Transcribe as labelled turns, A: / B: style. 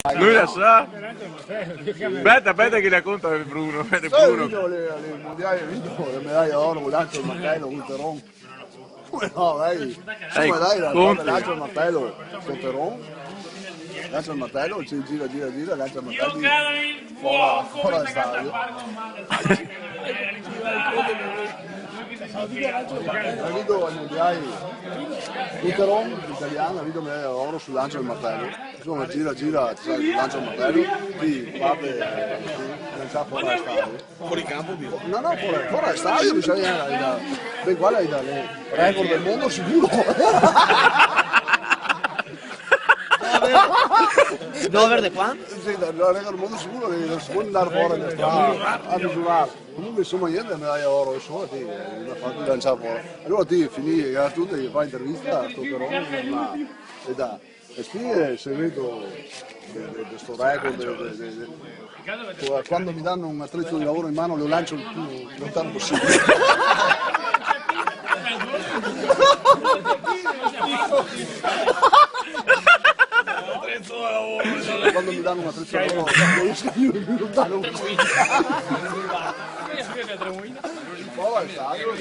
A: Lui la sa? Aspetta che racconta Bruno.
B: Bruno. Io le mondiali, ho vinto le medaglie d'oro, un lancio al martello, un Teron. Come no, dai? Come dai, la lancio al martello, con Teron. Lancio al martello, gira, lancio al martello. Fuori dal stadio. Ha vinto ai mondiali Luteron, italiano, ha vinto medaglia d'oro sul lancio del martello. Insomma gira, lancio il martello, qui parte lanciare fuori dal stadio.
C: Fuori campo?
B: No, fuori dal stadio bisogna, ben qua hai dalle record del mondo sicuro.
D: Dove verde qua?
B: Sì, la record del mondo sicuro che non si può andare fuori da strada a misurare. Comunque insomma niente medaglia d'oro, insomma ti ha fatto lanciare fuori. Allora ti finì a tutte che fa intervista a sto Perone e spiega il segreto di questo record. Quando mi danno un attrezzo di lavoro in mano lo lancio il più lontano possibile. Quando mi danno un attrezzo di lavoro lo scaglio il più lontano possibile. Poi al stadio